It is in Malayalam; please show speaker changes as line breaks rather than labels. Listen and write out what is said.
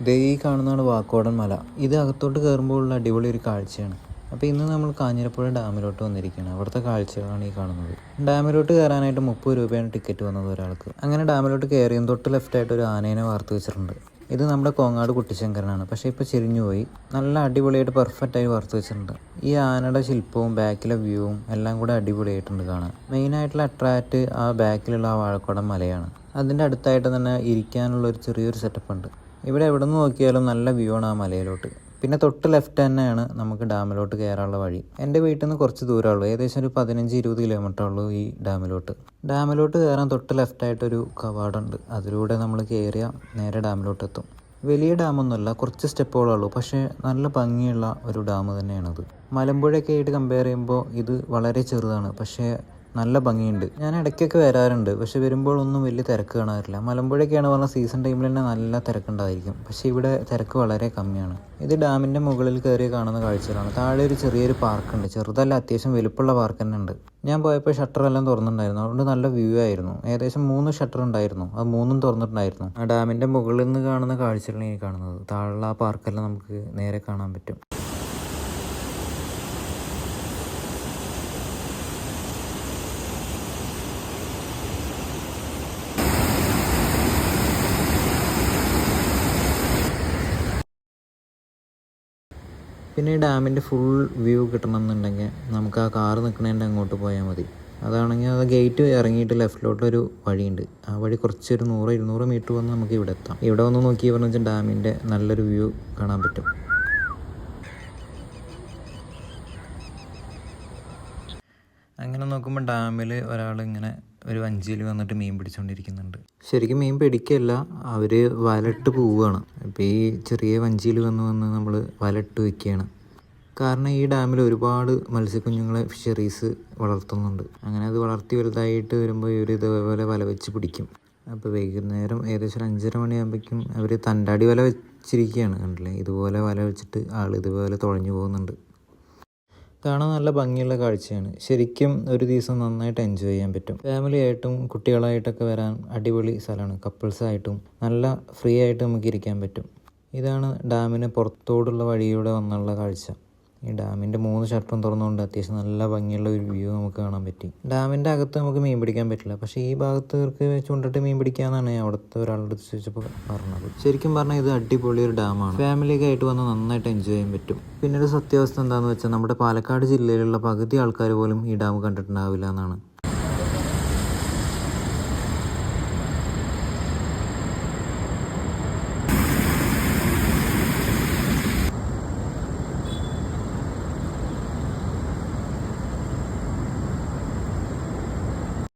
ദേ ഈ കാണുന്നതാണ് വാക്കോടൻ മല. ഇത് അകത്തോട്ട് കയറുമ്പോഴുള്ള അടിപൊളി ഒരു കാഴ്ചയാണ്. അപ്പോൾ ഇന്ന് നമ്മൾ കാഞ്ഞിരപ്പുഴ ഡാമിലോട്ട് വന്നിരിക്കുകയാണ്. അവിടുത്തെ കാഴ്ചകളാണ് ഈ കാണുന്നത്. ഡാമിലോട്ട് കയറാനായിട്ട് 30 രൂപയാണ് ടിക്കറ്റ് വന്നത് ഒരാൾക്ക്. അങ്ങനെ ഡാമിലോട്ട് കയറിയും തൊട്ട് ലെഫ്റ്റായിട്ട് ഒരു ആനേനെ വാർത്ത് വെച്ചിട്ടുണ്ട്. ഇത് നമ്മുടെ കോങ്ങാട് കുട്ടിശങ്കരനാണ്. പക്ഷേ ഇപ്പോൾ ചെരിഞ്ഞു പോയി. നല്ല അടിപൊളിയായിട്ട് പെർഫെക്റ്റായി വാർത്ത് വെച്ചിട്ടുണ്ട്. ഈ ആനയുടെ ശില്പവും ബാക്കിലെ വ്യൂവും എല്ലാം കൂടെ അടിപൊളിയായിട്ടുണ്ട് കാണാൻ. മെയിനായിട്ടുള്ള അട്രാക്റ്റ് ആ ബാക്കിലുള്ള ആ വാഴക്കുടം മലയാണ്. അതിൻ്റെ അടുത്തായിട്ട് തന്നെ ഇരിക്കാനുള്ള ഒരു ചെറിയൊരു സെറ്റപ്പ് ഉണ്ട്. ഇവിടെ എവിടെ നിന്ന് നോക്കിയാലും നല്ല വ്യൂ ആണ് ആ മലയിലോട്ട്. പിന്നെ തൊട്ട് ലെഫ്റ്റ് തന്നെയാണ് നമുക്ക് ഡാമിലോട്ട് കയറാനുള്ള വഴി. എൻ്റെ വീട്ടിൽ നിന്ന് കുറച്ച് ദൂരമുള്ളൂ, ഏകദേശം ഒരു 15-20 കിലോമീറ്റർ ഉള്ളൂ ഈ ഡാമിലോട്ട് കയറാൻ തൊട്ട് ലെഫ്റ്റായിട്ടൊരു കവാടമുണ്ട്. അതിലൂടെ നമ്മൾ കയറിയാൽ നേരെ ഡാമിലോട്ട് എത്തും. വലിയ ഡാമൊന്നുമല്ല, കുറച്ച് സ്റ്റെപ്പുകളേ ഉള്ളൂ. പക്ഷേ നല്ല ഭംഗിയുള്ള ഒരു ഡാം തന്നെയാണത്. മലമ്പുഴയൊക്കെ ആയിട്ട് കമ്പയർ ചെയ്യുമ്പോൾ ഇത് വളരെ ചെറുതാണ്, പക്ഷേ നല്ല ഭംഗിയുണ്ട്. ഞാൻ ഇടയ്ക്കൊക്കെ വരാറുണ്ട്, പക്ഷെ വരുമ്പോഴൊന്നും വലിയ തിരക്ക് കാണാറില്ല. മലമ്പുഴയൊക്കെയാണ് പറഞ്ഞാൽ സീസൺ ടൈമിൽ തന്നെ നല്ല തിരക്കുണ്ടായിരിക്കും, പക്ഷേ ഇവിടെ തിരക്ക് വളരെ കമ്മിയാണ്. ഇത് ഡാമിൻ്റെ മുകളിൽ കയറി കാണുന്ന കാഴ്ചകളാണ്. താഴെ ഒരു ചെറിയൊരു പാർക്കുണ്ട്, ചെറുതല്ല, അത്യാവശ്യം വലുപ്പമുള്ള പാർക്ക് തന്നെ ഉണ്ട്. ഞാൻ പോയപ്പോൾ ഷട്ടറെല്ലാം തുറന്നിട്ടുണ്ടായിരുന്നു, അതുകൊണ്ട് നല്ല വ്യൂ ആയിരുന്നു. ഏകദേശം 3 ഷട്ടർ ഉണ്ടായിരുന്നു, അത് 3ഉം തുറന്നിട്ടുണ്ടായിരുന്നു. ആ ഡാമിൻ്റെ മുകളിൽ നിന്ന് കാണുന്ന കാഴ്ചകളാണ് ഈ കാണുന്നത്. താഴെയുള്ള ആ പാർക്കെല്ലാം നമുക്ക് നേരെ കാണാൻ പറ്റും. പിന്നെ ഈ ഡാമിൻ്റെ ഫുൾ വ്യൂ കിട്ടണമെന്നുണ്ടെങ്കിൽ നമുക്ക് ആ കാറ് നിൽക്കുന്നതിൻ്റെ അങ്ങോട്ട് പോയാൽ മതി. അതാണെങ്കിൽ അത് ഗേറ്റ് ഇറങ്ങിയിട്ട് ലെഫ്റ്റിലോട്ടൊരു വഴിയുണ്ട്. ആ വഴി കുറച്ചൊരു 100-200 മീറ്റർ വന്ന് നമുക്ക് ഇവിടെ എത്താം. ഇവിടെ വന്ന് നോക്കി പറഞ്ഞു വെച്ചാൽ ഡാമിൻ്റെ നല്ലൊരു വ്യൂ കാണാൻ പറ്റും. അങ്ങനെ നോക്കുമ്പോൾ ഡാമിൽ ഒരാളിങ്ങനെ ഒരു വഞ്ചിയിൽ വന്നിട്ട് മീൻ പിടിച്ചുകൊണ്ടിരിക്കുന്നുണ്ട്. ശരിക്കും മീൻ പിടിക്കല്ല, അവർ വലട്ട് പോവുകയാണ്. ഇപ്പോൾ ഈ ചെറിയ വഞ്ചിയിൽ വന്ന് നമ്മൾ വലട്ട് വയ്ക്കുകയാണ്. കാരണം ഈ ഡാമിൽ ഒരുപാട് മത്സ്യക്കുഞ്ഞുങ്ങളെ ഫിഷറീസ് വളർത്തുന്നുണ്ട്. അങ്ങനെ അത് വളർത്തി വലുതായിട്ട് വരുമ്പോൾ ഇവർ ഇതേപോലെ വല വെച്ച് പിടിക്കും. അപ്പോൾ വൈകുന്നേരം ഏകദേശം 5:30 മണിയാകുമ്പോഴേക്കും അവർ തണ്ടാടി വല വെച്ചിരിക്കുകയാണ്. കണ്ടില്ലേ, ഇതുപോലെ വല വെച്ചിട്ട് ആൾ ഇതുപോലെ തുഴഞ്ഞു പോകുന്നുണ്ട്. കാണാൻ നല്ല ഭംഗിയുള്ള കാഴ്ചയാണ്. ശരിക്കും ഒരു ദിവസം നന്നായിട്ട് എൻജോയ് ചെയ്യാൻ പറ്റും. ഫാമിലി ആയിട്ടും കുട്ടികളായിട്ടൊക്കെ വരാൻ അടിപൊളി സ്ഥലമാണ്. കപ്പിൾസായിട്ടും നല്ല ഫ്രീ ആയിട്ട് നമുക്ക് ഇരിക്കാൻ പറ്റും. ഇതാണ് ഡാമിന് പുറത്തോടുള്ള വഴിയിലൂടെ വന്നുള്ള കാഴ്ച. ഈ ഡാമിൻ്റെ 3 ഷട്ടറും തുറന്നുകൊണ്ട് അത്യാവശ്യം നല്ല ഭംഗിയുള്ള ഒരു വ്യൂ നമുക്ക് കാണാൻ പറ്റി. ഡാമിൻ്റെ അകത്ത് നമുക്ക് മീൻ പിടിക്കാൻ പറ്റില്ല, പക്ഷേ ഈ ഭാഗത്ത് ചൂണ്ടിട്ട് മീൻ പിടിക്കാമെന്നാണ് അവിടുത്തെ ഒരാളുടെ ചോദിച്ചപ്പോൾ പറഞ്ഞത്. ശരിക്കും പറഞ്ഞാൽ ഇത് അടിപൊളി ഒരു ഡാമാണ്. ഫാമിലിയൊക്കെ ആയിട്ട് വന്ന് നന്നായിട്ട് എൻജോയ് ചെയ്യാൻ പറ്റും. പിന്നെ ഒരു സത്യാവസ്ഥ എന്താണെന്ന് വെച്ചാൽ നമ്മുടെ പാലക്കാട് ജില്ലയിലുള്ള പകുതി ആൾക്കാർ പോലും ഈ ഡാം കണ്ടിട്ടുണ്ടാവില്ല എന്നാണ്.